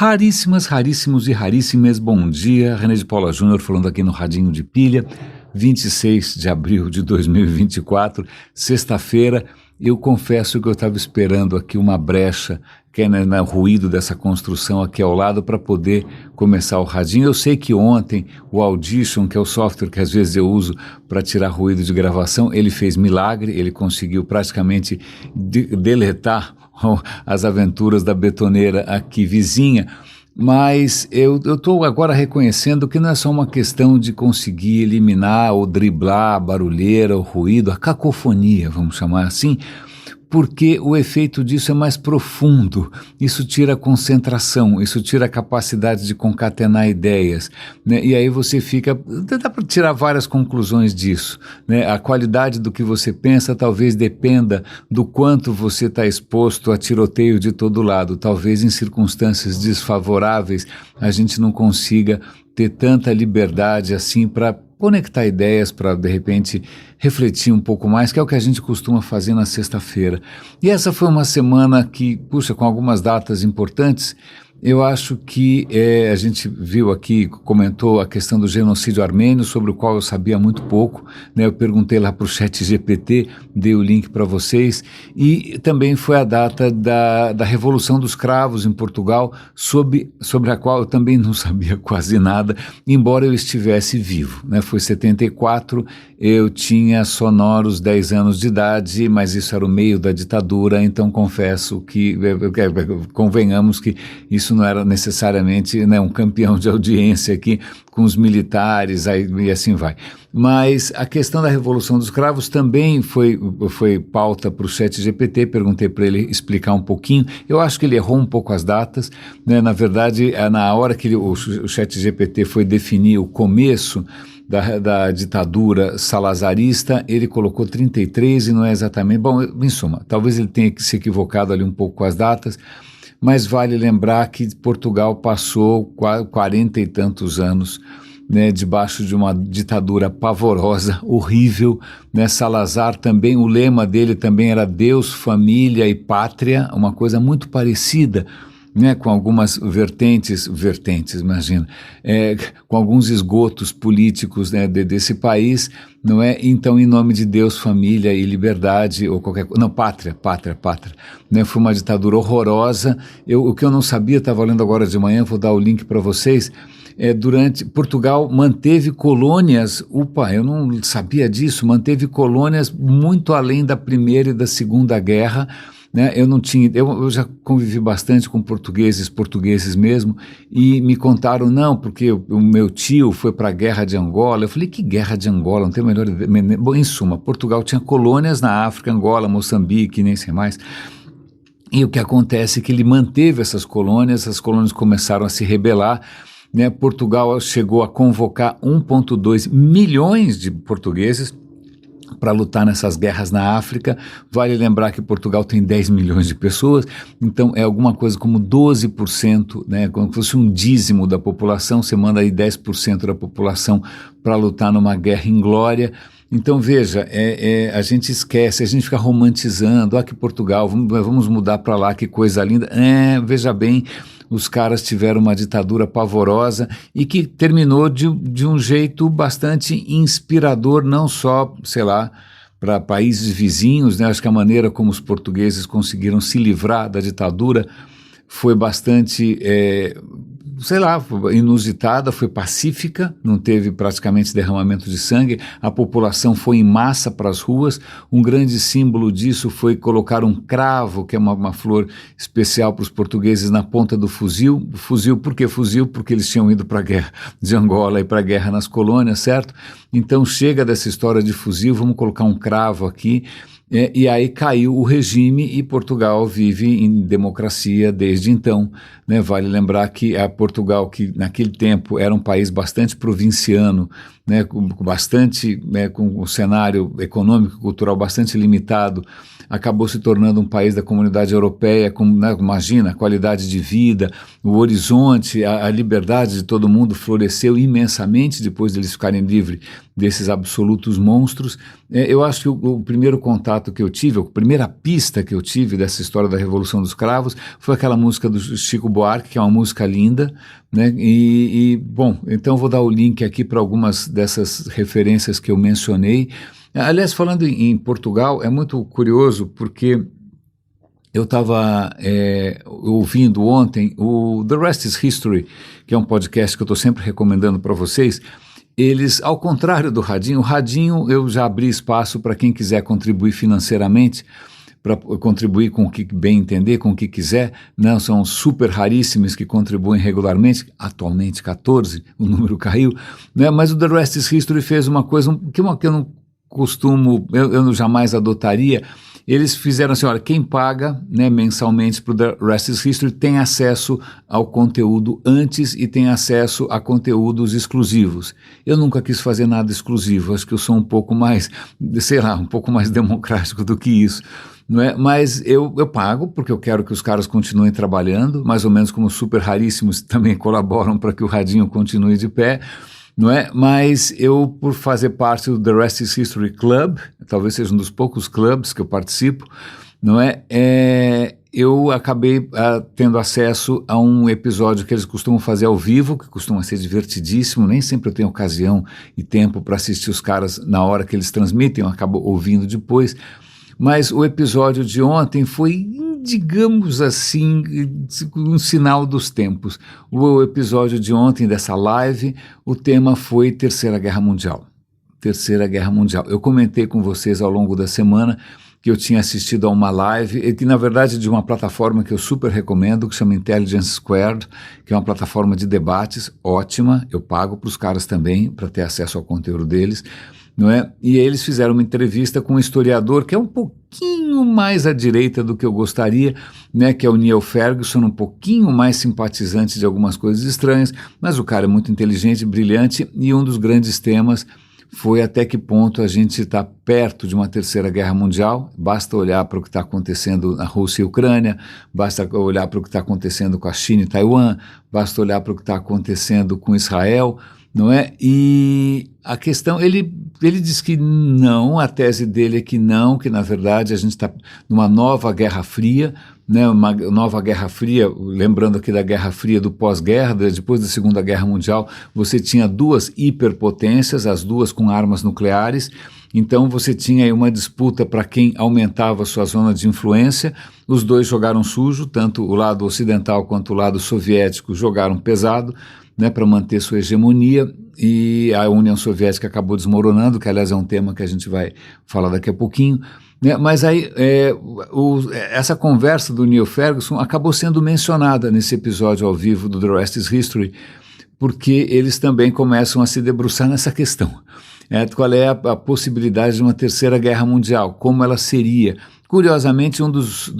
Raríssimas, raríssimos e raríssimas, bom dia, René de Paula Júnior falando aqui no Radinho de Pilha, 26 de abril de 2024, sexta-feira. Eu confesso que eu estava esperando aqui uma brecha, que é no ruído dessa construção aqui ao lado, para poder começar o radinho. Eu sei que ontem o Audition, que é o software que às vezes eu uso para tirar ruído de gravação, ele fez milagre, ele conseguiu praticamente deletar as aventuras da betoneira aqui vizinha. Mas eu estou agora reconhecendo que não é só uma questão de conseguir eliminar ou driblar a barulheira, o ruído, a cacofonia, vamos chamar assim, porque o efeito disso é mais profundo. Isso tira a concentração, isso tira a capacidade de concatenar ideias, né? E aí você fica... Dá para tirar várias conclusões disso, né? A qualidade do que você pensa talvez dependa do quanto você está exposto a tiroteio de todo lado. Talvez em circunstâncias desfavoráveis a gente não consiga ter tanta liberdade assim para conectar ideias, para de repente refletir um pouco mais, que é o que a gente costuma fazer na sexta-feira. E essa foi uma semana que, puxa, com algumas datas importantes. Eu acho que a gente viu aqui, comentou a questão do genocídio armênio, sobre o qual eu sabia muito pouco, né? Eu perguntei lá para o ChatGPT, dei o link para vocês, e também foi a data da Revolução dos Cravos em Portugal, sobre a qual eu também não sabia quase nada, embora eu estivesse vivo, né? Foi 74, eu tinha sonoros 10 anos de idade, mas isso era o meio da ditadura, então confesso que, convenhamos que isso não era necessariamente, né, um campeão de audiência aqui com os militares, e assim vai. Mas a questão da Revolução dos Cravos também foi pauta para o ChatGPT, perguntei para ele explicar um pouquinho. Eu acho que ele errou um pouco as datas, né? Na verdade, na hora que o ChatGPT foi definir o começo da ditadura salazarista, ele colocou 33 e não é exatamente... Bom, em suma, talvez ele tenha se equivocado ali um pouco com as datas, mas vale lembrar que Portugal passou 40 e tantos anos, né, debaixo de uma ditadura pavorosa, horrível, né? Salazar também, o lema dele também era Deus, família e pátria, uma coisa muito parecida, né, com algumas vertentes, imagina, com alguns esgotos políticos, né, desse país, não é? Então, em nome de Deus, família e liberdade, ou qualquer coisa, não, pátria, né? Foi uma ditadura horrorosa. O que eu não sabia, estava lendo agora de manhã, vou dar o link para vocês. Durante Portugal manteve colônias, eu não sabia disso, manteve colônias muito além da Primeira e da Segunda Guerra, né? Eu já convivi bastante com portugueses mesmo, e me contaram, não, porque o meu tio foi para a Guerra de Angola. Eu falei, que Guerra de Angola? Não tenho a menor ideia. Bom, em suma, Portugal tinha colônias na África, Angola, Moçambique, nem sei mais. E o que acontece é que ele manteve essas colônias, as colônias começaram a se rebelar, né? Portugal chegou a convocar 1,2 milhões de portugueses para lutar nessas guerras na África. Vale lembrar que Portugal tem 10 milhões de pessoas, então é alguma coisa como 12%, né, como se fosse um dízimo da população. Você manda aí 10% da população para lutar numa guerra inglória. Então veja, a gente esquece, a gente fica romantizando, que Portugal, vamos mudar para lá, que coisa linda. Veja bem, os caras tiveram uma ditadura pavorosa e que terminou de um jeito bastante inspirador, não só, sei lá, para países vizinhos, né? Acho que a maneira como os portugueses conseguiram se livrar da ditadura foi bastante, inusitada, foi pacífica, não teve praticamente derramamento de sangue, a população foi em massa para as ruas. Um grande símbolo disso foi colocar um cravo, que é uma flor especial para os portugueses, na ponta do fuzil. Por que fuzil? Porque eles tinham ido para a guerra de Angola e para a guerra nas colônias, certo? Então chega dessa história de fuzil, vamos colocar um cravo aqui. E aí caiu o regime e Portugal vive em democracia desde então, né? Vale lembrar que Portugal, que naquele tempo era um país bastante provinciano, né, com um cenário econômico e cultural bastante limitado, acabou se tornando um país da comunidade europeia, com, né, imagina, a qualidade de vida, o horizonte, a liberdade de todo mundo floresceu imensamente depois deles ficarem livres desses absolutos monstros. Eu acho que o primeiro contato que eu tive, a primeira pista que eu tive dessa história da Revolução dos Cravos foi aquela música do Chico Buarque, que é uma música linda, né? Bom, então vou dar o link aqui para algumas dessas referências que eu mencionei. Aliás, falando em Portugal, é muito curioso porque eu estava ouvindo ontem o The Rest is History, que é um podcast que eu estou sempre recomendando para vocês. Eles, ao contrário do Radinho, o Radinho eu já abri espaço para quem quiser contribuir financeiramente, para contribuir com o que bem entender, com o que quiser. Não, são super raríssimos que contribuem regularmente, atualmente 14, o número caiu, né? Mas o The Rest is History fez uma coisa que eu não costumo, eu jamais adotaria. Eles fizeram assim, olha, quem paga, né, mensalmente para o The Rest is History tem acesso ao conteúdo antes e tem acesso a conteúdos exclusivos. Eu nunca quis fazer nada exclusivo, acho que eu sou um pouco mais, sei lá, um pouco mais democrático do que isso. Não é? Mas eu pago porque eu quero que os caras continuem trabalhando, mais ou menos como super raríssimos também colaboram para que o Radinho continue de pé. Não é? Mas eu, por fazer parte do The Rest is History Club, talvez seja um dos poucos clubes que eu participo, não é? Eu acabei tendo acesso a um episódio que eles costumam fazer ao vivo, que costuma ser divertidíssimo, nem sempre eu tenho ocasião e tempo para assistir os caras na hora que eles transmitem, eu acabo ouvindo depois, mas o episódio de ontem foi, digamos assim, um sinal dos tempos. O episódio de ontem dessa live, o tema foi Terceira Guerra Mundial. Terceira Guerra Mundial. Eu comentei com vocês ao longo da semana que eu tinha assistido a uma live, que na verdade de uma plataforma que eu super recomendo, que chama Intelligence Squared, que é uma plataforma de debates ótima, eu pago para os caras também, para ter acesso ao conteúdo deles, não é? E eles fizeram uma entrevista com um historiador que é um pouquinho mais à direita do que eu gostaria, né, que é o Neil Ferguson, um pouquinho mais simpatizante de algumas coisas estranhas, mas o cara é muito inteligente, brilhante, e um dos grandes temas foi até que ponto a gente está perto de uma terceira guerra mundial. Basta olhar para o que está acontecendo na Rússia e Ucrânia, basta olhar para o que está acontecendo com a China e Taiwan, basta olhar para o que está acontecendo com Israel, não é? E a questão, ele diz que não, a tese dele é que não, que na verdade a gente está numa nova Guerra Fria, né, uma nova Guerra Fria, lembrando aqui da Guerra Fria do pós-guerra, depois da Segunda Guerra Mundial, você tinha duas hiperpotências, as duas com armas nucleares, então você tinha aí uma disputa para quem aumentava a sua zona de influência, os dois jogaram sujo, tanto o lado ocidental quanto o lado soviético jogaram pesado, né, para manter sua hegemonia, e a União Soviética acabou desmoronando, que aliás é um tema que a gente vai falar daqui a pouquinho, né, mas aí essa conversa do Neil Ferguson acabou sendo mencionada nesse episódio ao vivo do The Rest is History, porque eles também começam a se debruçar nessa questão. Qual é a possibilidade de uma terceira guerra mundial, como ela seria. Curiosamente, um dos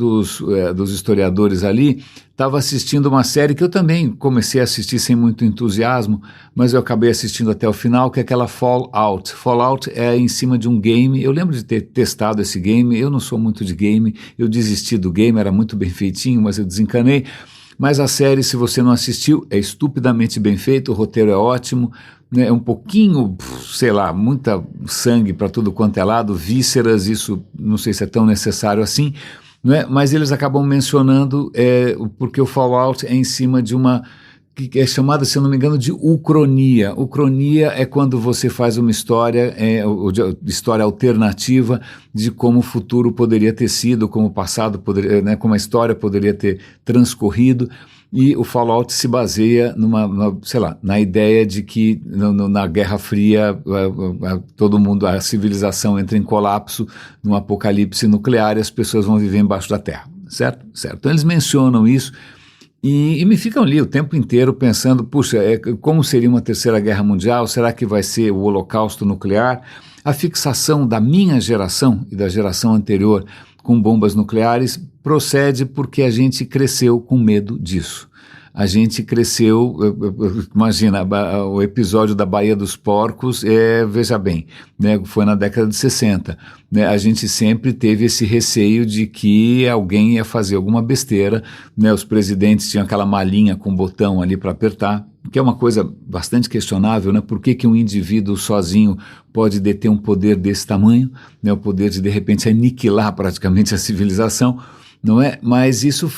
historiadores ali estava assistindo uma série que eu também comecei a assistir sem muito entusiasmo, mas eu acabei assistindo até o final, que é aquela Fallout. Fallout é em cima de um game, eu lembro de ter testado esse game, eu não sou muito de game, eu desisti do game, era muito bem feitinho, mas eu desencanei. Mas a série, se você não assistiu, é estupidamente bem feito, o roteiro é ótimo, né, um pouquinho, sei lá, muita sangue para tudo quanto é lado, vísceras, isso não sei se é tão necessário assim, não é? Mas eles acabam mencionando porque o Fallout é em cima de uma que é chamada, se eu não me engano, de ucronia. Ucronia é quando você faz uma história, história alternativa de como o futuro poderia ter sido, como o passado poderia, né, como a história poderia ter transcorrido. E o Fallout se baseia sei lá, na ideia de que na Guerra Fria todo mundo, a civilização entra em colapso, num apocalipse nuclear e as pessoas vão viver embaixo da terra, certo? Certo. Então eles mencionam isso e me ficam ali o tempo inteiro pensando, puxa, como seria uma terceira guerra mundial? Será que vai ser o holocausto nuclear? A fixação da minha geração e da geração anterior com bombas nucleares procede porque a gente cresceu com medo disso. a gente cresceu, imagina, o episódio da Baía dos Porcos, veja bem, né, foi na década de 60, né, a gente sempre teve esse receio de que alguém ia fazer alguma besteira, né, os presidentes tinham aquela malinha com botão ali para apertar, que é uma coisa bastante questionável, né, por que um indivíduo sozinho pode deter um poder desse tamanho, né, o poder de repente aniquilar praticamente a civilização, não é? Mas isso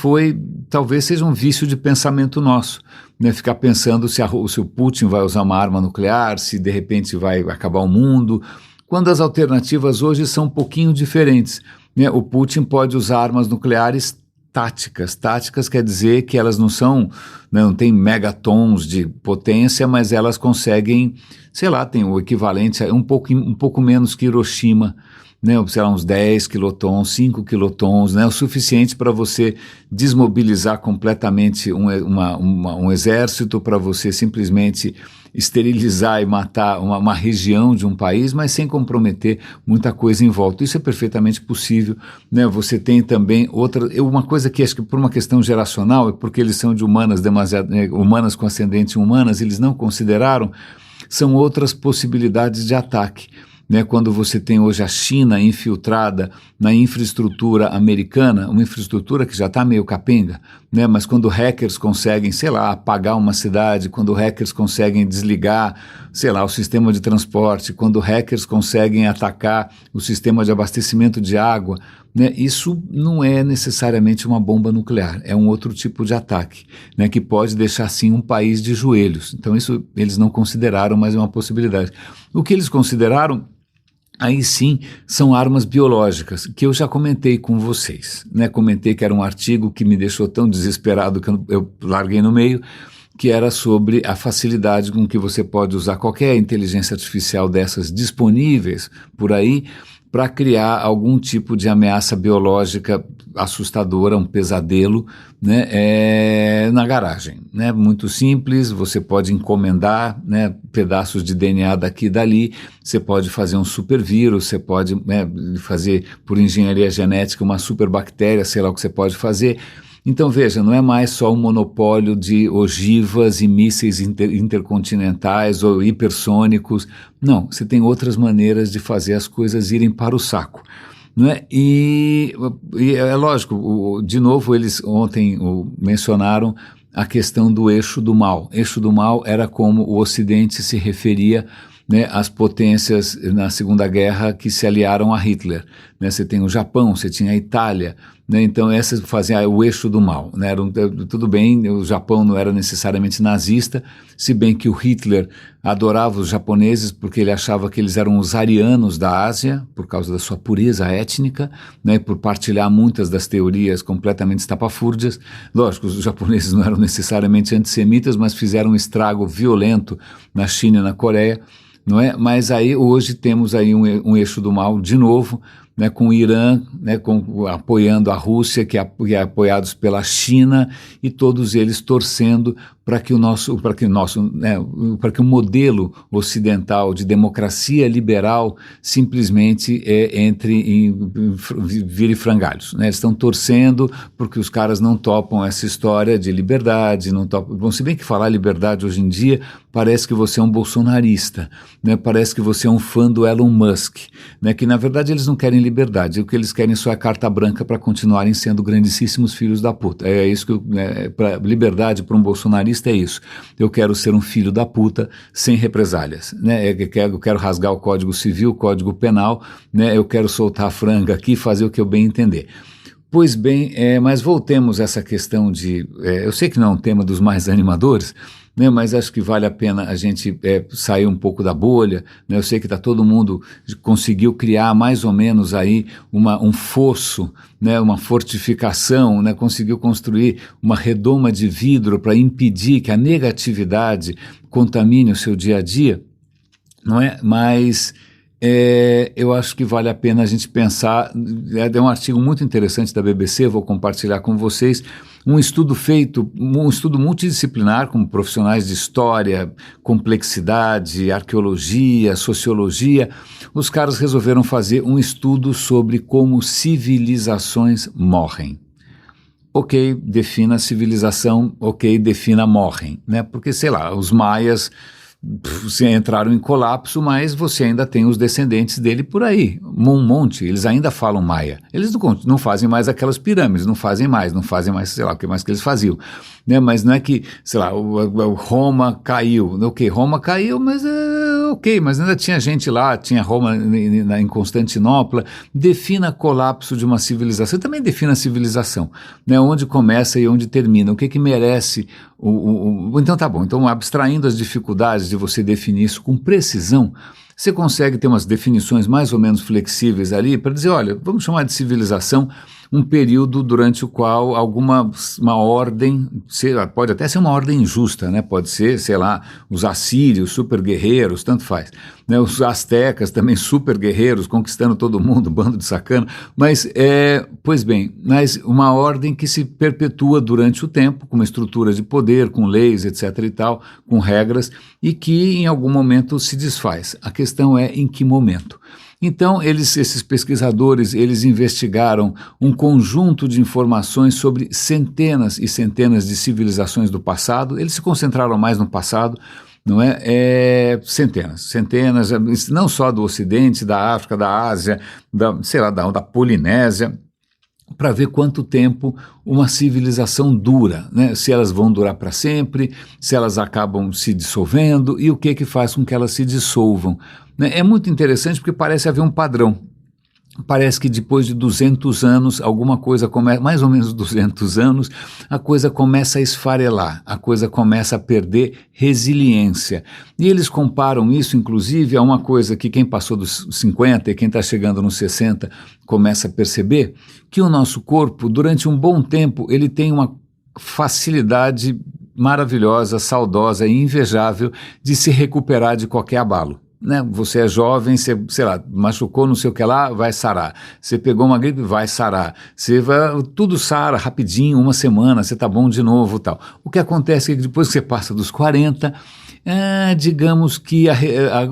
talvez seja um vício de pensamento nosso, né? Ficar pensando se o Putin vai usar uma arma nuclear, se de repente vai acabar o mundo, quando as alternativas hoje são um pouquinho diferentes, né? O Putin pode usar armas nucleares táticas quer dizer que elas não tem megatons de potência, mas elas conseguem, sei lá, tem o equivalente a um pouco menos que Hiroshima, né, sei lá, uns 10 quilotons, 5 quilotons, né, o suficiente para você desmobilizar completamente um exército, para você simplesmente esterilizar e matar uma região de um país, mas sem comprometer muita coisa em volta. Isso é perfeitamente possível, né? Você tem também uma coisa que acho que por uma questão geracional, é porque eles são de humanas humanas com ascendente humanas, eles não consideraram, são outras possibilidades de ataque. Né, quando você tem hoje a China infiltrada na infraestrutura americana, uma infraestrutura que já está meio capenga, né, mas quando hackers conseguem, sei lá, apagar uma cidade, quando hackers conseguem desligar, sei lá, o sistema de transporte, quando hackers conseguem atacar o sistema de abastecimento de água, né, isso não é necessariamente uma bomba nuclear, é um outro tipo de ataque, né, que pode deixar sim um país de joelhos. Então isso eles não consideraram, mas é uma possibilidade. O que eles consideraram, aí sim, são armas biológicas, que eu já comentei com vocês, né? Comentei que era um artigo que me deixou tão desesperado que eu larguei no meio, que era sobre a facilidade com que você pode usar qualquer inteligência artificial dessas disponíveis por aí para criar algum tipo de ameaça biológica assustadora, um pesadelo, né, na garagem, né, muito simples, você pode encomendar, né, pedaços de DNA daqui e dali, você pode fazer um supervírus, você pode, né, fazer por engenharia genética uma superbactéria, sei lá o que você pode fazer. Então veja, não é mais só um monopólio de ogivas e mísseis intercontinentais ou hipersônicos, não, você tem outras maneiras de fazer as coisas irem para o saco. Não é? E é lógico, de novo eles ontem mencionaram a questão do eixo do mal. Eixo do mal era como o Ocidente se referia, né, às potências na Segunda Guerra que se aliaram a Hitler. Né? Você tem o Japão, você tinha a Itália, né? Então essas faziam o eixo do mal. Né? Tudo bem, o Japão não era necessariamente nazista, se bem que o Hitler adorava os japoneses porque ele achava que eles eram os arianos da Ásia, por causa da sua pureza étnica, né, por partilhar muitas das teorias completamente estapafúrdias. Lógico, os japoneses não eram necessariamente antissemitas, mas fizeram um estrago violento na China e na Coreia, não é? Mas aí hoje temos aí um eixo do mal de novo, né, com o Irã, né, apoiando a Rússia, que é apoiados pela China, e todos eles torcendo para que o modelo ocidental de democracia liberal simplesmente vire frangalhos. Né? Eles estão torcendo porque os caras não topam essa história de liberdade, não topam. Bom, se bem que falar liberdade hoje em dia parece que você é um bolsonarista, né? Parece que você é um fã do Elon Musk, né? Que na verdade eles não querem liberdade, o que eles querem só é carta branca para continuarem sendo grandíssimos filhos da puta. É isso que liberdade para um bolsonarista é isso. Eu quero ser um filho da puta sem represálias, né? Eu quero rasgar o Código Civil, o Código Penal, né? Eu quero soltar a franga aqui e fazer o que eu bem entender. Pois bem, mas voltemos a essa questão eu sei que não é um tema dos mais animadores, né, mas acho que vale a pena a gente sair um pouco da bolha, né? Eu sei que todo mundo conseguiu criar mais ou menos aí um fosso, né, uma fortificação, né, conseguiu construir uma redoma de vidro para impedir que a negatividade contamine o seu dia a dia, não é? Mas eu acho que vale a pena a gente pensar, é um artigo muito interessante da BBC, vou compartilhar com vocês, um estudo multidisciplinar com profissionais de história, complexidade, arqueologia, sociologia. Os caras resolveram fazer um estudo sobre como civilizações morrem. ok, defina a civilização, ok, defina morrem, né? Porque, sei lá, os maias se entraram em colapso, mas você ainda tem os descendentes dele por aí, um monte, eles ainda falam maia. Eles não fazem mais aquelas pirâmides, não fazem mais, sei lá, o que mais que eles faziam, né? Mas não é que, sei lá, o Roma caiu, ok, Roma caiu, mas ok, mas ainda tinha gente lá, tinha Roma em Constantinopla. Defina colapso de uma civilização, também defina a civilização, né? Onde começa e onde termina, o que merece então tá bom, então abstraindo as dificuldades de você definir isso com precisão, você consegue ter umas definições mais ou menos flexíveis ali para dizer, olha, vamos chamar de civilização um período durante o qual uma ordem, pode até ser uma ordem injusta, né? Pode ser, sei lá, os assírios, super guerreiros, tanto faz, né? Os astecas também super guerreiros, conquistando todo mundo, bando de sacana, mas pois bem, mas uma ordem que se perpetua durante o tempo, com uma estrutura de poder, com leis, etc e tal, com regras, e que em algum momento se desfaz. A questão é em que momento. Então, esses pesquisadores, eles investigaram um conjunto de informações sobre centenas e centenas de civilizações do passado. Eles se concentraram mais no passado, não é? Centenas, não só do Ocidente, da África, da Ásia, da Polinésia, para ver quanto tempo uma civilização dura, né? Se elas vão durar para sempre, se elas acabam se dissolvendo e o que faz com que elas se dissolvam. Né? É muito interessante porque parece haver um padrão. Parece que depois de 200 anos, alguma coisa começa, mais ou menos 200 anos, a coisa começa a esfarelar, a coisa começa a perder resiliência. E eles comparam isso, inclusive, a uma coisa que quem passou dos 50 e quem está chegando nos 60 começa a perceber, que o nosso corpo, durante um bom tempo, ele tem uma facilidade maravilhosa, saudosa e invejável de se recuperar de qualquer abalo. Né? Você é jovem, você, sei lá, machucou não sei o que lá, vai sarar. Você pegou uma gripe, vai sarar. Tudo sara rapidinho, uma semana, você tá bom de novo e tal. O que acontece é que depois que você passa dos 40, digamos que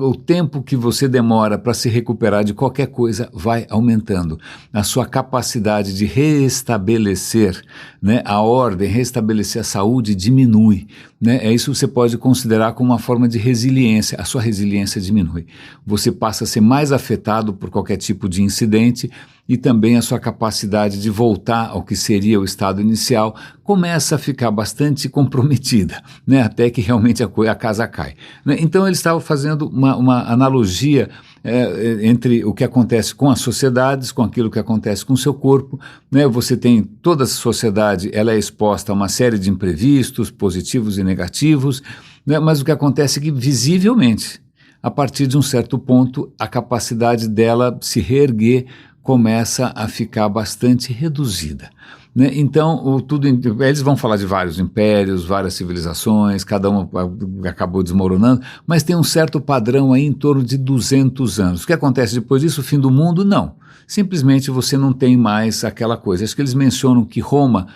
o tempo que você demora para se recuperar de qualquer coisa vai aumentando. A sua capacidade de restabelecer, né, a ordem, restabelecer a saúde diminui. Né? Isso você pode considerar como uma forma de resiliência. A sua resiliência diminui. Você passa a ser mais afetado por qualquer tipo de incidente e também a sua capacidade de voltar ao que seria o estado inicial começa a ficar bastante comprometida, né? Até que realmente a casa cai. Né? Então eles estavam fazendo uma analogia entre o que acontece com as sociedades, com aquilo que acontece com o seu corpo. Né? Você tem toda a sociedade, ela é exposta a uma série de imprevistos, positivos e negativos, né? Mas o que acontece é que visivelmente, a partir de um certo ponto, a capacidade dela se reerguer começa a ficar bastante reduzida. Né? Então, eles vão falar de vários impérios, várias civilizações, cada uma acabou desmoronando, mas tem um certo padrão aí em torno de 200 anos. O que acontece depois disso? O fim do mundo? Não. Simplesmente você não tem mais aquela coisa. Acho que eles mencionam que Roma,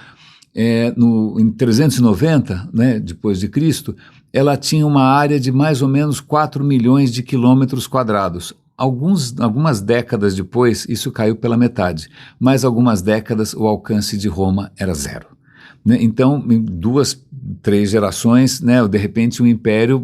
em 390, né, depois de Cristo, ela tinha uma área de mais ou menos 4 milhões de quilômetros quadrados. Algumas décadas depois, isso caiu pela metade, mas algumas décadas o alcance de Roma era zero. Né? Então, em 2, 3 gerações, né, de repente o império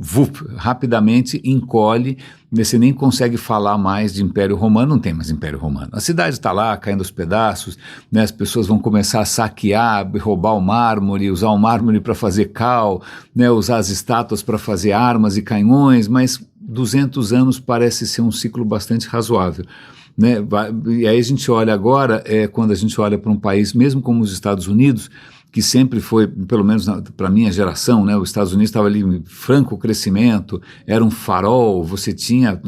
rapidamente encolhe, você nem consegue falar mais de Império Romano, não tem mais Império Romano. A cidade está lá, caindo aos pedaços, né, as pessoas vão começar a saquear, roubar o mármore, usar o mármore para fazer cal, né, usar as estátuas para fazer armas e canhões, mas 200 anos parece ser um ciclo bastante razoável. Né? E aí a gente olha agora, quando a gente olha para um país, mesmo como os Estados Unidos, que sempre foi, pelo menos para a minha geração, né, os Estados Unidos estava ali em franco crescimento, era um farol, você tinha,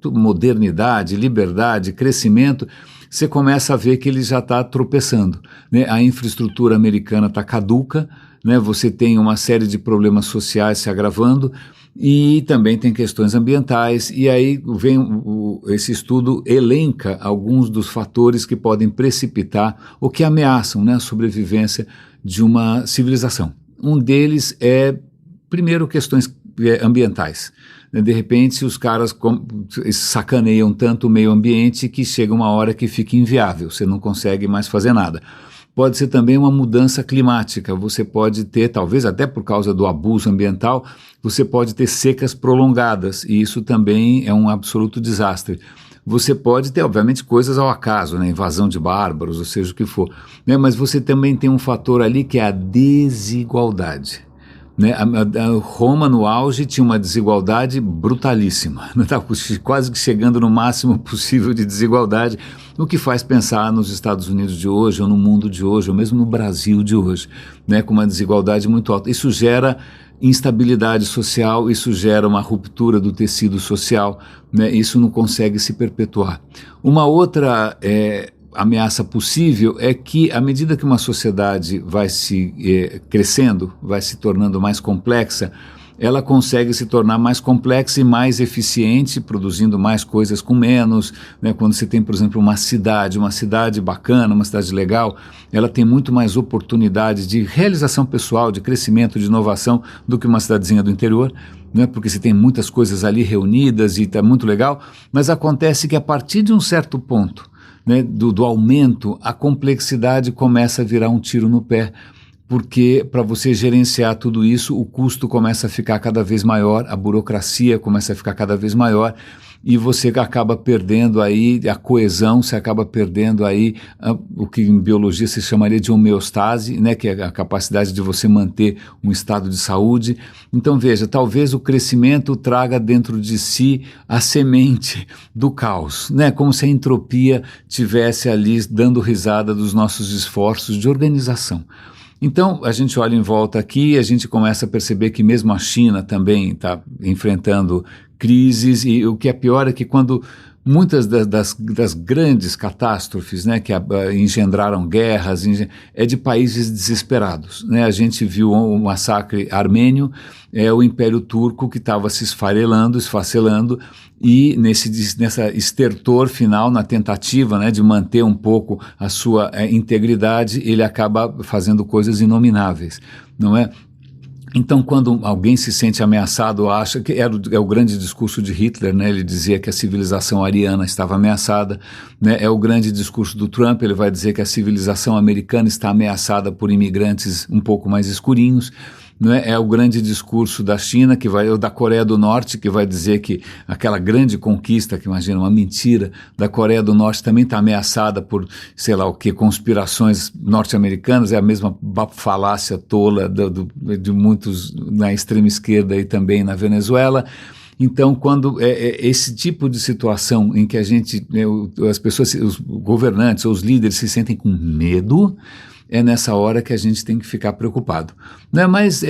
modernidade, liberdade, crescimento, você começa a ver que ele já está tropeçando. Né? A infraestrutura americana está caduca, né? Você tem uma série de problemas sociais se agravando, e também tem questões ambientais, e aí vem esse estudo elenca alguns dos fatores que podem precipitar ou que ameaçam, né, a sobrevivência de uma civilização. Um deles é, primeiro, questões ambientais. De repente os caras sacaneiam tanto o meio ambiente que chega uma hora que fica inviável, você não consegue mais fazer nada. pode ser também uma mudança climática. Você pode ter, talvez até por causa do abuso ambiental, você pode ter secas prolongadas, e isso também é um absoluto desastre. Você pode ter, obviamente, coisas ao acaso, né? Invasão de bárbaros, ou seja o que for, né? Mas você também tem um fator ali que é a desigualdade. Né? Roma, no auge, tinha uma desigualdade brutalíssima, estava quase que chegando no máximo possível de desigualdade, o que faz pensar nos Estados Unidos de hoje, ou no mundo de hoje, ou mesmo no Brasil de hoje, né? Com uma desigualdade muito alta. Isso gera instabilidade social, isso gera uma ruptura do tecido social, né? Isso não consegue se perpetuar. Uma outra ameaça possível é que, à medida que uma sociedade vai se crescendo, vai se tornando mais complexa, ela consegue se tornar mais complexa e mais eficiente, produzindo mais coisas com menos, né? Quando você tem, por exemplo, uma cidade bacana, uma cidade legal, ela tem muito mais oportunidades de realização pessoal, de crescimento, de inovação do que uma cidadezinha do interior, né? Porque você tem muitas coisas ali reunidas e está muito legal, mas acontece que a partir de um certo ponto, né, do aumento, a complexidade começa a virar um tiro no pé, porque para você gerenciar tudo isso, o custo começa a ficar cada vez maior, a burocracia começa a ficar cada vez maior, e você acaba perdendo aí a coesão, você acaba perdendo aí o que em biologia se chamaria de homeostase, né, que é a capacidade de você manter um estado de saúde. Então veja, talvez o crescimento traga dentro de si a semente do caos, né, como se a entropia tivesse ali dando risada dos nossos esforços de organização. Então, a gente olha em volta aqui e a gente começa a perceber que mesmo a China também está enfrentando crises, e o que é pior é que quando muitas das grandes catástrofes, né, que engendraram guerras, é de países desesperados, né? A gente viu o massacre armênio, o Império Turco que estava se esfacelando, e nessa estertor final, na tentativa, né, de manter um pouco a sua integridade, ele acaba fazendo coisas inomináveis, não é? Então, quando alguém se sente ameaçado, acha que é o grande discurso de Hitler, né? Ele dizia que a civilização ariana estava ameaçada, né? É o grande discurso do Trump, ele vai dizer que a civilização americana está ameaçada por imigrantes um pouco mais escurinhos, né? É o grande discurso da China, ou da Coreia do Norte, que vai dizer que aquela grande conquista, que imagina uma mentira, da Coreia do Norte também está ameaçada por, sei lá o que, conspirações norte-americanas, é a mesma falácia tola de muitos na extrema esquerda e também na Venezuela. Então, quando esse tipo de situação em que as pessoas, os governantes ou os líderes se sentem com medo, é nessa hora que a gente tem que ficar preocupado, né? Mas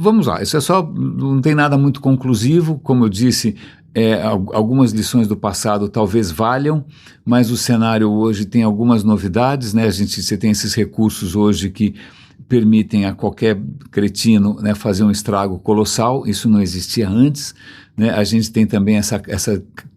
vamos lá, isso não tem nada muito conclusivo, como eu disse, algumas lições do passado talvez valham, mas o cenário hoje tem algumas novidades, né? Você tem esses recursos hoje que permitem a qualquer cretino, né, fazer um estrago colossal, isso não existia antes, né? A gente tem também essa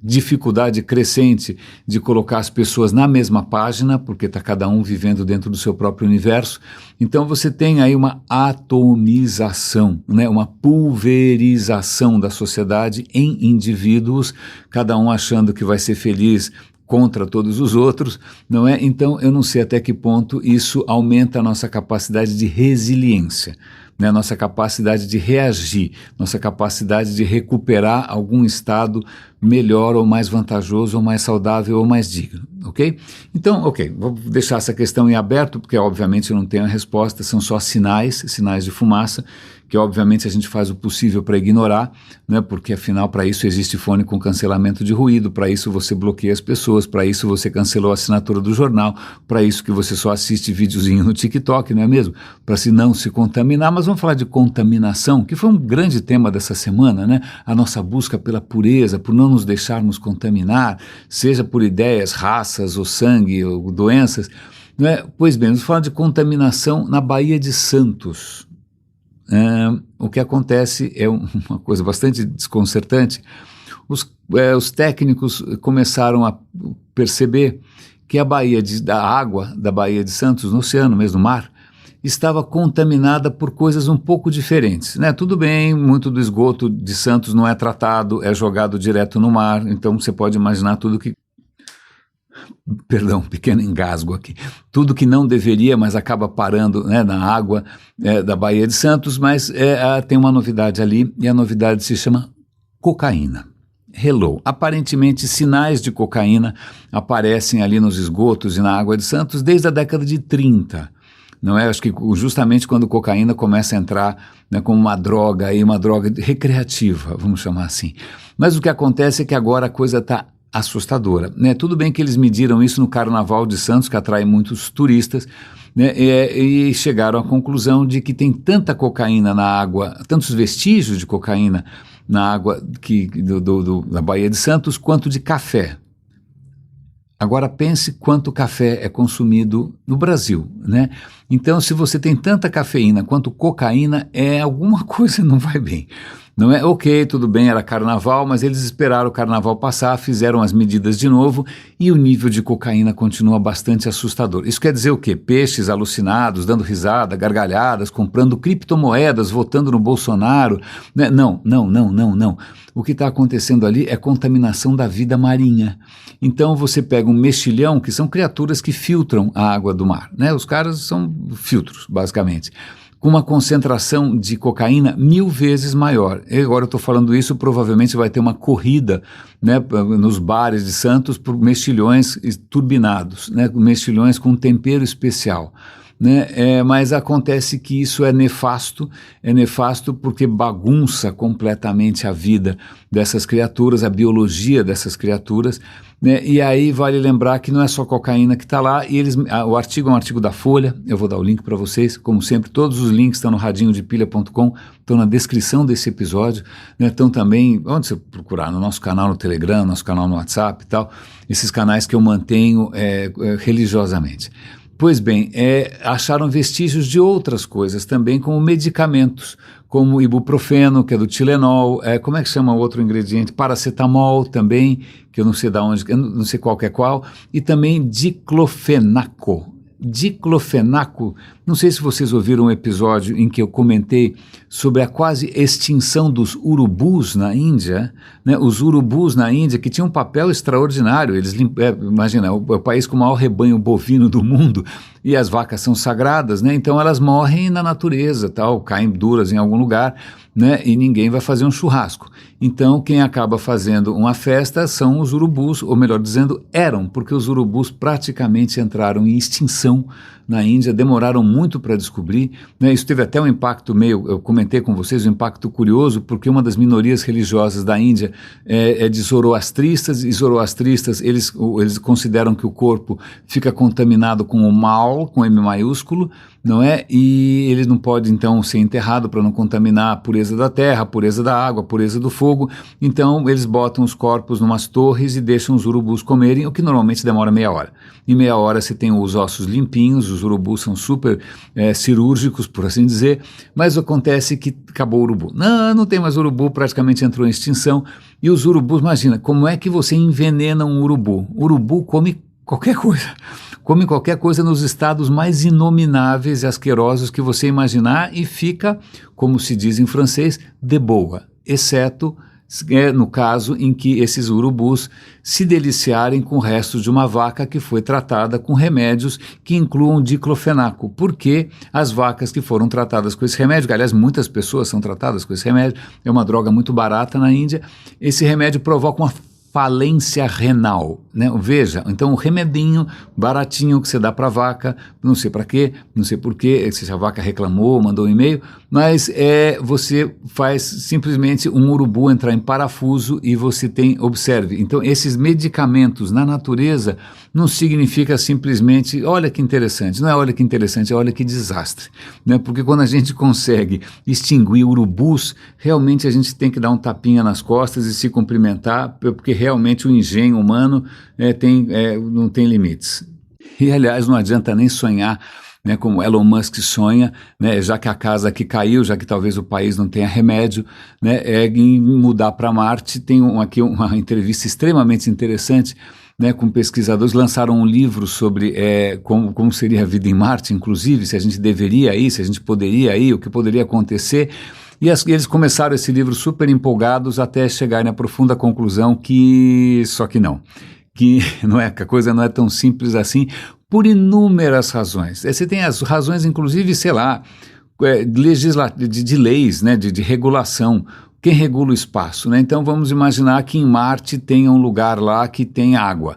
dificuldade crescente de colocar as pessoas na mesma página, porque está cada um vivendo dentro do seu próprio universo. Então você tem aí uma atomização, né, uma pulverização da sociedade em indivíduos, cada um achando que vai ser feliz contra todos os outros, não é? Então eu não sei até que ponto isso aumenta a nossa capacidade de resiliência, né? Nossa capacidade de reagir, nossa capacidade de recuperar algum estado melhor ou mais vantajoso ou mais saudável ou mais digno, ok? Então, ok, vou deixar essa questão em aberto, porque obviamente eu não tenho a resposta, são só sinais de fumaça, que obviamente a gente faz o possível para ignorar, né? Porque afinal para isso existe fone com cancelamento de ruído, para isso você bloqueia as pessoas, para isso você cancelou a assinatura do jornal, para isso que você só assiste videozinho no TikTok, não é mesmo? Para não se contaminar. Mas vamos falar de contaminação, que foi um grande tema dessa semana, né? A nossa busca pela pureza, por não nos deixarmos contaminar, seja por ideias, raças ou sangue ou doenças, não é? Pois bem, vamos falar de contaminação na Baía de Santos. O que acontece é uma coisa bastante desconcertante. Os técnicos começaram a perceber que a água da Baía de Santos, no oceano mesmo, no mar, estava contaminada por coisas um pouco diferentes, né? Tudo bem, muito do esgoto de Santos não é tratado, é jogado direto no mar, então você pode imaginar tudo que... Perdão, pequeno engasgo aqui. Tudo que não deveria, mas acaba parando, né, na água da Baía de Santos, mas tem uma novidade ali, e a novidade se chama cocaína. Hello. Aparentemente, sinais de cocaína aparecem ali nos esgotos e na água de Santos desde a década de 30. Não é? Acho que justamente quando cocaína começa a entrar, né, como uma droga recreativa, vamos chamar assim. Mas o que acontece é que agora a coisa está assustadora, né? Tudo bem que eles mediram isso no Carnaval de Santos, que atrai muitos turistas, né? E chegaram à conclusão de que tem tanta cocaína na água, tantos vestígios de cocaína na água da Baía de Santos, quanto de café. Agora pense quanto café é consumido no Brasil, né? Então, se você tem tanta cafeína quanto cocaína, alguma coisa não vai bem. Não é? Ok, tudo bem, era carnaval, mas eles esperaram o carnaval passar, fizeram as medidas de novo e o nível de cocaína continua bastante assustador. Isso quer dizer o quê? Peixes alucinados, dando risada, gargalhadas, comprando criptomoedas, votando no Bolsonaro, né? Não. O que está acontecendo ali é contaminação da vida marinha. Então você pega um mexilhão, que são criaturas que filtram a água do mar, né? Os caras são filtros, basicamente, com uma concentração de cocaína 1000 vezes maior. E agora eu estou falando isso, provavelmente vai ter uma corrida, né, nos bares de Santos por mexilhões turbinados, né, mexilhões com tempero especial. Né? Mas acontece que isso é nefasto porque bagunça completamente a vida dessas criaturas, a biologia dessas criaturas, né? E aí vale lembrar que não é só cocaína que está lá, e o artigo é um artigo da Folha, eu vou dar o link para vocês, como sempre, todos os links estão no radinhodepilha.com, estão na descrição desse episódio, né? Estão também, onde você procurar, no nosso canal no Telegram, nosso canal no WhatsApp e tal, esses canais que eu mantenho religiosamente. Pois bem, acharam vestígios de outras coisas também, como medicamentos, como ibuprofeno, que é do Tilenol, como é que chama o outro ingrediente? Paracetamol também, que eu não sei de onde, eu não sei qual que é qual, e também diclofenaco. Diclofenaco, não sei se vocês ouviram um episódio em que eu comentei sobre a quase extinção dos urubus na Índia, né? Os urubus na Índia que tinham um papel extraordinário, imagina, é o país com o maior rebanho bovino do mundo, e as vacas são sagradas, né? Então elas morrem na natureza, tal, caem duras em algum lugar, né? E ninguém vai fazer um churrasco. Então quem acaba fazendo uma festa são os urubus, ou melhor dizendo, eram, porque os urubus praticamente entraram em extinção na Índia, demoraram muito para descobrir, né? Isso teve até um impacto eu comentei com vocês, um impacto curioso, porque uma das minorias religiosas da Índia é de zoroastristas, e zoroastristas, eles consideram que o corpo fica contaminado com o mal, com M maiúsculo, não é? E ele não pode, então, ser enterrado para não contaminar a pureza da terra, a pureza da água, a pureza do fogo. Então, eles botam os corpos numas torres e deixam os urubus comerem, o que normalmente demora meia hora. Em meia hora você tem os ossos limpinhos, os urubus são super cirúrgicos, por assim dizer, mas acontece que acabou o urubu. Não tem mais urubu, praticamente entrou em extinção. E os urubus, imagina, como é que você envenena um urubu? O urubu come qualquer coisa. Come qualquer coisa nos estados mais inomináveis e asquerosos que você imaginar e fica, como se diz em francês, de boa, exceto no caso em que esses urubus se deliciarem com restos de uma vaca que foi tratada com remédios que incluam diclofenaco, porque as vacas que foram tratadas com esse remédio, que, aliás, muitas pessoas são tratadas com esse remédio, é uma droga muito barata na Índia, esse remédio provoca uma falência renal, né? Veja, então o remedinho baratinho que você dá para a vaca, não sei para quê, não sei por quê, se a vaca reclamou, mandou um e-mail, mas você faz simplesmente um urubu entrar em parafuso e você observe, então esses medicamentos na natureza não significa simplesmente, olha que interessante, não é olha que interessante, é olha que desastre, né? Porque quando a gente consegue extinguir urubus, realmente a gente tem que dar um tapinha nas costas e se cumprimentar, porque realmente o engenho humano não tem limites. E, aliás, não adianta nem sonhar, né, como Elon Musk sonha, né, já que a casa aqui caiu, já que talvez o país não tenha remédio, né, em mudar para Marte. Tem aqui uma entrevista extremamente interessante, né, com pesquisadores, lançaram um livro sobre como seria a vida em Marte, inclusive, se a gente deveria ir, se a gente poderia ir, o que poderia acontecer. E eles começaram esse livro super empolgados até chegarem à profunda conclusão que que não é, que a coisa não é tão simples assim, por inúmeras razões. Você tem as razões, inclusive, sei lá, de leis, né, de regulação. Quem regula o espaço, né? Então vamos imaginar que em Marte tenha um lugar lá que tem água.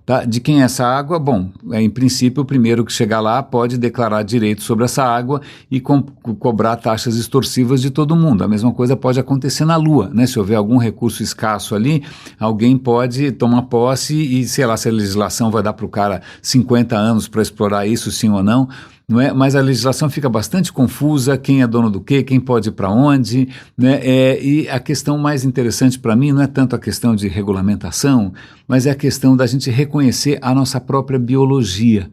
Tá? De quem é essa água? Bom, em princípio, o primeiro que chegar lá pode declarar direito sobre essa água e cobrar taxas extorsivas de todo mundo. A mesma coisa pode acontecer na Lua, né? Se houver algum recurso escasso ali, alguém pode tomar posse e, sei lá, se a legislação vai dar para o cara 50 anos para explorar isso, sim ou não. Não é? Mas a legislação fica bastante confusa, quem é dono do quê, quem pode ir para onde, né? E a questão mais interessante para mim não é tanto a questão de regulamentação, mas é a questão da gente reconhecer a nossa própria biologia.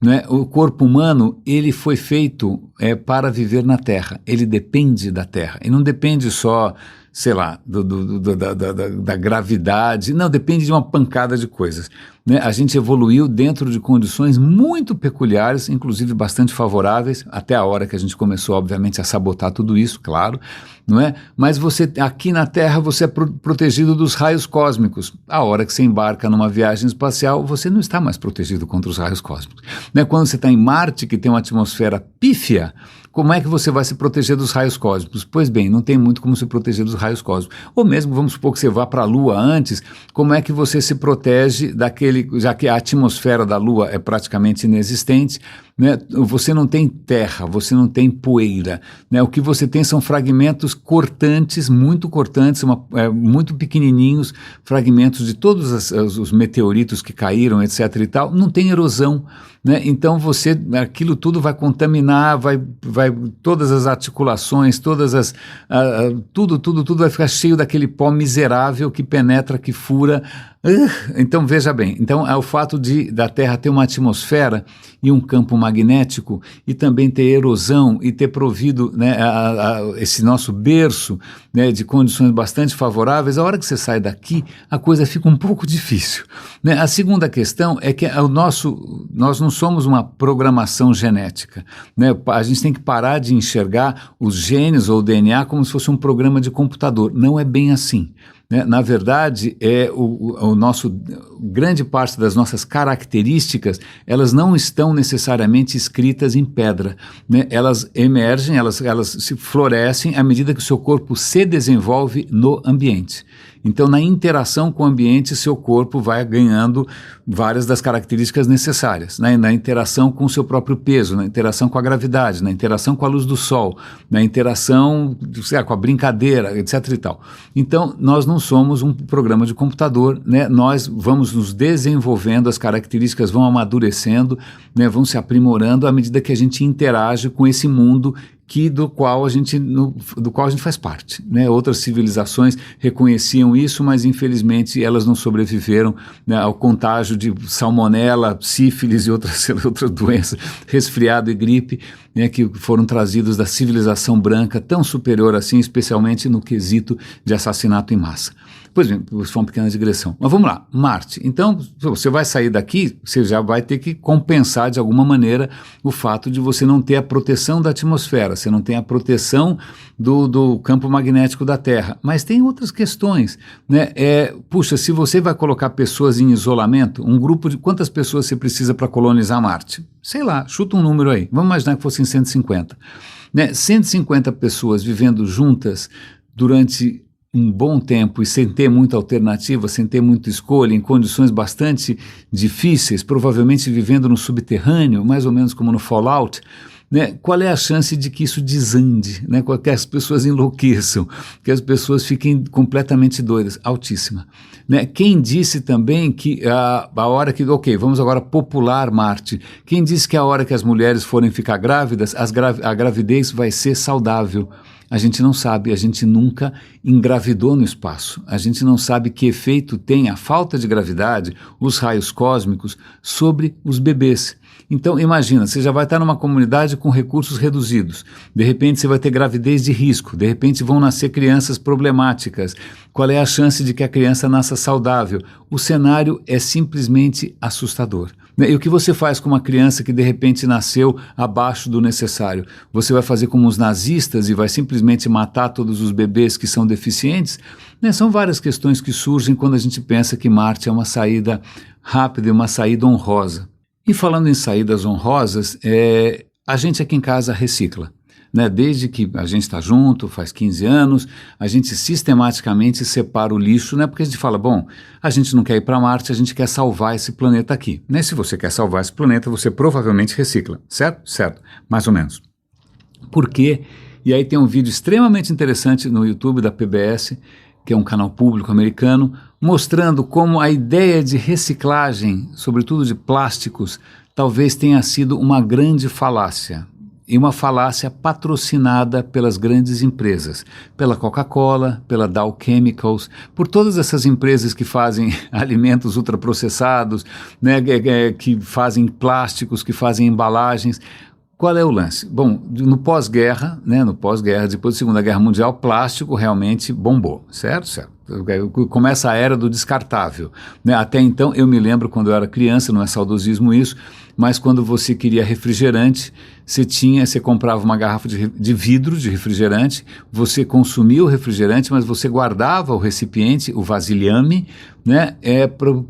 Né? O corpo humano, ele foi feito para viver na Terra, ele depende da Terra, e não depende só, sei lá, da gravidade, não, depende de uma pancada de coisas. Né? A gente evoluiu dentro de condições muito peculiares, inclusive bastante favoráveis, até a hora que a gente começou, obviamente, a sabotar tudo isso, claro, não é? Mas você, aqui na Terra, você é protegido dos raios cósmicos. A hora que você embarca numa viagem espacial, você não está mais protegido contra os raios cósmicos. Né? Quando você está em Marte, que tem uma atmosfera pífia, como é que você vai se proteger dos raios cósmicos? Pois bem, não tem muito como se proteger dos raios cósmicos. Ou mesmo, vamos supor que você vá para a Lua antes, como é que você se protege daquele, já que a atmosfera da Lua é praticamente inexistente, né? Você não tem terra, você não tem poeira, né? O que você tem são fragmentos cortantes, muito muito pequenininhos, fragmentos de todos os meteoritos que caíram, etc. e tal, não tem erosão. Né? Então aquilo tudo vai contaminar, vai todas as articulações, tudo vai ficar cheio daquele pó miserável que penetra, que fura. Então veja bem, então é o fato da Terra ter uma atmosfera e um campo magnético e também ter erosão e ter provido, né, esse nosso berço, né, de condições bastante favoráveis. A hora que você sai daqui, a coisa fica um pouco difícil. Né? A segunda questão é que nós não somos uma programação genética. Né? A gente tem que parar de enxergar os genes ou o DNA como se fosse um programa de computador. Não é bem assim. Né? Na verdade, grande parte das nossas características, elas não estão necessariamente escritas em pedra. Né? Elas emergem, elas se florescem à medida que o seu corpo se desenvolve no ambiente. Então, na interação com o ambiente, seu corpo vai ganhando várias das características necessárias, né? Na interação com o seu próprio peso, na interação com a gravidade, na interação com a luz do sol, na interação com a brincadeira, etc. e tal. Então, nós não somos um programa de computador, né? Nós vamos nos desenvolvendo, as características vão amadurecendo, né? Vão se aprimorando à medida que a gente interage com esse mundo do qual a gente faz parte. Né? Outras civilizações reconheciam isso, mas infelizmente elas não sobreviveram, né, ao contágio de salmonela, sífilis e outras doenças, resfriado e gripe, né, que foram trazidos da civilização branca, tão superior assim, especialmente no quesito de assassinato em massa. Pois bem, foi uma pequena digressão. Mas vamos lá, Marte. Então, você vai sair daqui, você já vai ter que compensar de alguma maneira o fato de você não ter a proteção da atmosfera, você não tem a proteção do campo magnético da Terra. Mas tem outras questões, né? Puxa, se você vai colocar pessoas em isolamento, um grupo de quantas pessoas você precisa para colonizar Marte? Sei lá, chuta um número aí. Vamos imaginar que fossem 150. Né? 150 pessoas vivendo juntas durante um bom tempo e sem ter muita alternativa, sem ter muita escolha, em condições bastante difíceis, provavelmente vivendo no subterrâneo, mais ou menos como no Fallout, né? Qual é a chance de que isso desande, né? Que as pessoas enlouqueçam, que as pessoas fiquem completamente doidas? Altíssima. Né? Quem disse também que a hora que, vamos agora popular Marte, quem disse que a hora que as mulheres forem ficar grávidas, a gravidez vai ser saudável? A gente não sabe, a gente nunca engravidou no espaço, a gente não sabe que efeito tem a falta de gravidade, os raios cósmicos, sobre os bebês. Então imagina, você já vai estar numa comunidade com recursos reduzidos, de repente você vai ter gravidez de risco, de repente vão nascer crianças problemáticas, qual é a chance de que a criança nasça saudável? O cenário é simplesmente assustador. né? E o que você faz com uma criança que de repente nasceu abaixo do necessário? Você vai fazer como os nazistas e vai simplesmente matar todos os bebês que são deficientes? Né? São várias questões que surgem quando a gente pensa que Marte é uma saída rápida e uma saída honrosa. E falando em saídas honrosas, a gente aqui em casa recicla. Né? Desde que a gente está junto, faz 15 anos, a gente sistematicamente separa o lixo, né? Porque a gente fala, bom, a gente não quer ir para Marte, a gente quer salvar esse planeta aqui. Né? Se você quer salvar esse planeta, você provavelmente recicla, certo? Certo, mais ou menos. Por quê? E aí tem um vídeo extremamente interessante no YouTube da PBS, que é um canal público americano, mostrando como a ideia de reciclagem, sobretudo de plásticos, talvez tenha sido uma grande falácia. E uma falácia patrocinada pelas grandes empresas, pela Coca-Cola, pela Dow Chemicals, por todas essas empresas que fazem alimentos ultraprocessados, né, que fazem plásticos, que fazem embalagens. Qual é o lance? Bom, no pós-guerra, né, depois da Segunda Guerra Mundial, plástico realmente bombou, certo? Certo. Começa a era do descartável. Né? Até então, eu me lembro quando eu era criança, não é saudosismo isso, mas quando você queria refrigerante, você comprava uma garrafa de vidro de refrigerante, você consumia o refrigerante, mas você guardava o recipiente, o vasilhame, né?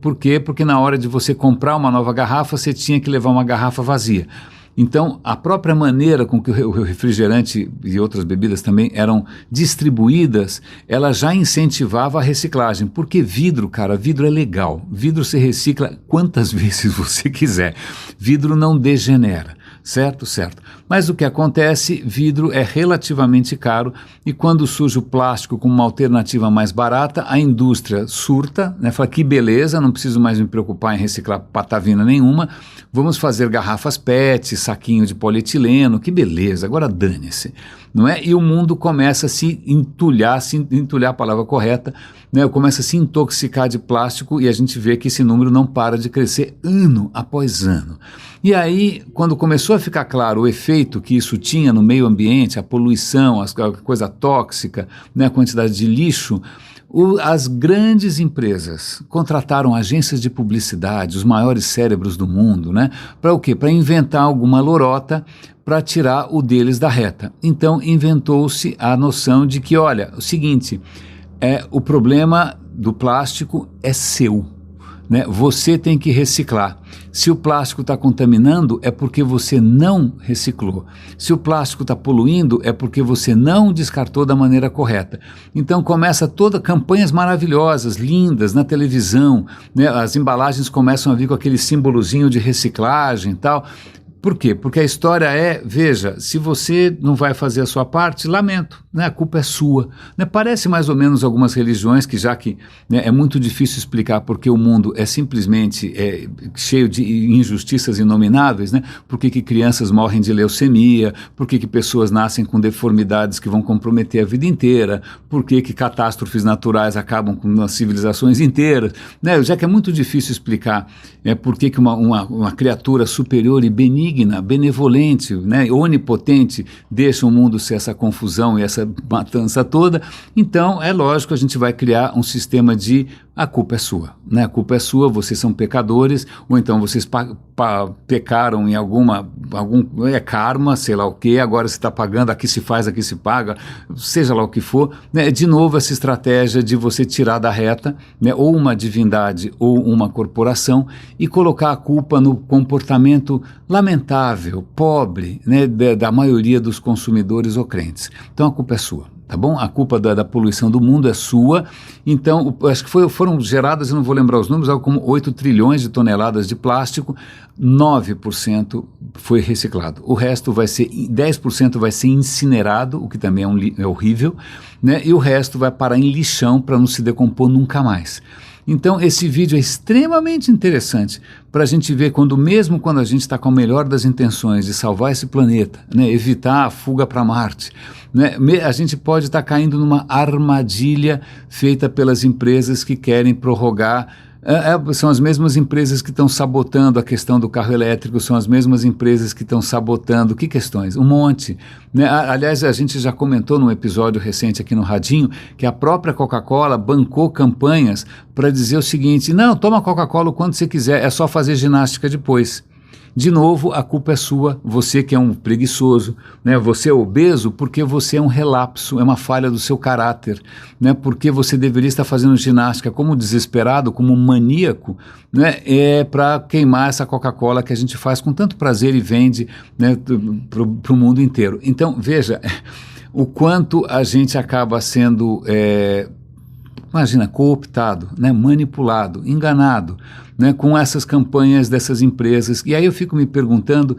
Por quê? Porque na hora de você comprar uma nova garrafa, você tinha que levar uma garrafa vazia. Então, a própria maneira com que o refrigerante e outras bebidas também eram distribuídas, ela já incentivava a reciclagem. Porque vidro, cara, vidro é legal. Vidro se recicla quantas vezes você quiser. Vidro não degenera. Certo? Certo. Mas o que acontece, vidro é relativamente caro e quando surge o plástico como uma alternativa mais barata, a indústria surta, né? Fala que beleza, não preciso mais me preocupar em reciclar patavina nenhuma, vamos fazer garrafas PET, saquinho de polietileno, que beleza, agora dane-se. Não é? E o mundo começa a se entulhar a palavra correta, né? Começa a se intoxicar de plástico e a gente vê que esse número não para de crescer ano após ano. E aí, quando começou a ficar claro o efeito que isso tinha no meio ambiente, a poluição, a coisa tóxica, né? A quantidade de lixo, as grandes empresas contrataram agências de publicidade, os maiores cérebros do mundo, né? Para o quê? Para inventar alguma lorota para tirar o deles da reta. Então inventou-se a noção de que, olha, o seguinte, o problema do plástico é seu, né? Você tem que reciclar. Se o plástico está contaminando, é porque você não reciclou. Se o plástico está poluindo, é porque você não descartou da maneira correta. Então começa campanhas maravilhosas, lindas, na televisão, né? As embalagens começam a vir com aquele símbolozinho de reciclagem e tal. Por quê? Porque a história veja, se você não vai fazer a sua parte, lamento, né? A culpa é sua. Né? Parece mais ou menos algumas religiões que né, é muito difícil explicar porque o mundo é simplesmente cheio de injustiças inomináveis, né? Por que crianças morrem de leucemia, por que pessoas nascem com deformidades que vão comprometer a vida inteira, por que catástrofes naturais acabam com as civilizações inteiras, né? Já que é muito difícil explicar por que uma criatura superior e benigna, benevolente, né, onipotente, deixa o mundo ser essa confusão e essa matança toda, então é lógico, a gente vai criar um sistema de a culpa é sua, né? A culpa é sua, vocês são pecadores, ou então vocês pecaram em algum karma, sei lá o que, agora você está pagando, aqui se faz, aqui se paga, seja lá o que for, né? De novo essa estratégia de você tirar da reta, né? Ou uma divindade ou uma corporação e colocar a culpa no comportamento lamentável, pobre, né? Da maioria dos consumidores ou crentes. Então a culpa é sua. Tá bom? A culpa da poluição do mundo é sua. Então, acho que foram geradas, eu não vou lembrar os números, algo como 8 trilhões de toneladas de plástico, 9% foi reciclado. O resto 10% vai ser incinerado, o que também é horrível, né? E o resto vai parar em lixão para não se decompor nunca mais. Então esse vídeo é extremamente interessante para a gente ver mesmo quando a gente está com a melhor das intenções de salvar esse planeta, né, evitar a fuga para Marte, né, a gente pode estar caindo numa armadilha feita pelas empresas que querem prorrogar São as mesmas empresas que estão sabotando a questão do carro elétrico, são as mesmas empresas que estão sabotando, que questões? Um monte, né? Aliás, a gente já comentou num episódio recente aqui no Radinho, que a própria Coca-Cola bancou campanhas para dizer o seguinte: não, toma Coca-Cola o quanto você quiser, é só fazer ginástica depois. De novo, a culpa é sua, você que é um preguiçoso, né? Você é obeso porque você é um relapso, é uma falha do seu caráter, né? Porque você deveria estar fazendo ginástica como desesperado, como um maníaco, né? Para queimar essa Coca-Cola que a gente faz com tanto prazer e vende, né, para o mundo inteiro. Então, veja o quanto a gente acaba sendo... imagina, cooptado, né, manipulado, enganado, né, com essas campanhas dessas empresas. E aí eu fico me perguntando,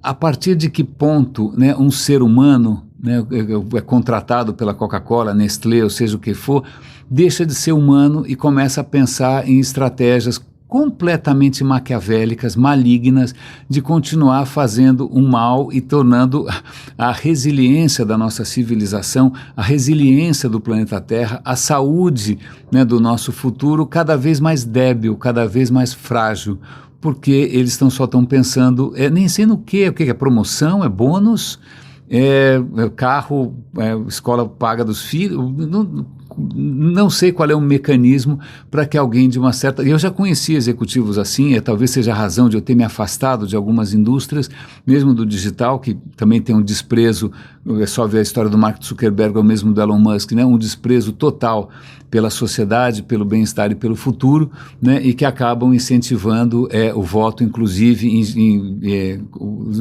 a partir de que ponto, né, um ser humano, né, é contratado pela Coca-Cola, Nestlé, ou seja o que for, deixa de ser humano e começa a pensar em estratégias completamente maquiavélicas, malignas, de continuar fazendo um mal e tornando a resiliência da nossa civilização, a resiliência do planeta Terra, a saúde, né, do nosso futuro cada vez mais débil, cada vez mais frágil, porque eles só estão pensando, nem sei no que, o que é promoção, é bônus, carro, escola paga dos filhos, não sei qual é o mecanismo para que alguém de uma certa... Eu já conheci executivos assim, talvez seja a razão de eu ter me afastado de algumas indústrias, mesmo do digital, que também tem um desprezo, é só ver a história do Mark Zuckerberg ou mesmo do Elon Musk, né? Um desprezo total pela sociedade, pelo bem-estar e pelo futuro, né? E que acabam incentivando o voto, inclusive, em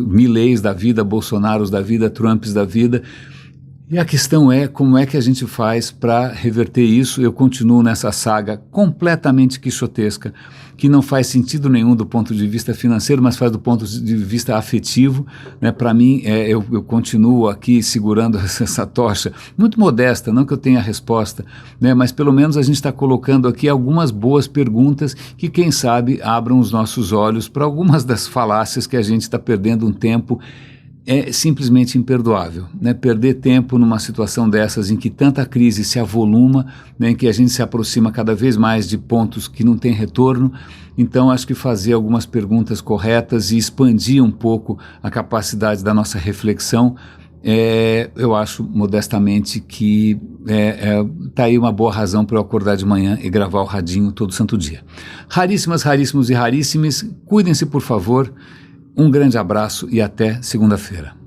Mileis da vida, Bolsonaros da vida, Trumps da vida. E a questão é como é que a gente faz para reverter isso. Eu continuo nessa saga completamente quixotesca, que não faz sentido nenhum do ponto de vista financeiro, mas faz do ponto de vista afetivo, né? Para mim, eu continuo aqui segurando essa tocha, muito modesta, não que eu tenha a resposta, né? Mas pelo menos a gente está colocando aqui algumas boas perguntas que, quem sabe, abram os nossos olhos para algumas das falácias que a gente está perdendo um tempo. É simplesmente imperdoável, né? Perder tempo numa situação dessas em que tanta crise se avoluma, né? Em que a gente se aproxima cada vez mais de pontos que não tem retorno. Então, acho que fazer algumas perguntas corretas e expandir um pouco a capacidade da nossa reflexão, eu acho modestamente que tá aí uma boa razão para eu acordar de manhã e gravar o Radinho todo santo dia. Raríssimas, raríssimos e raríssimes, cuidem-se, por favor. Um grande abraço e até segunda-feira.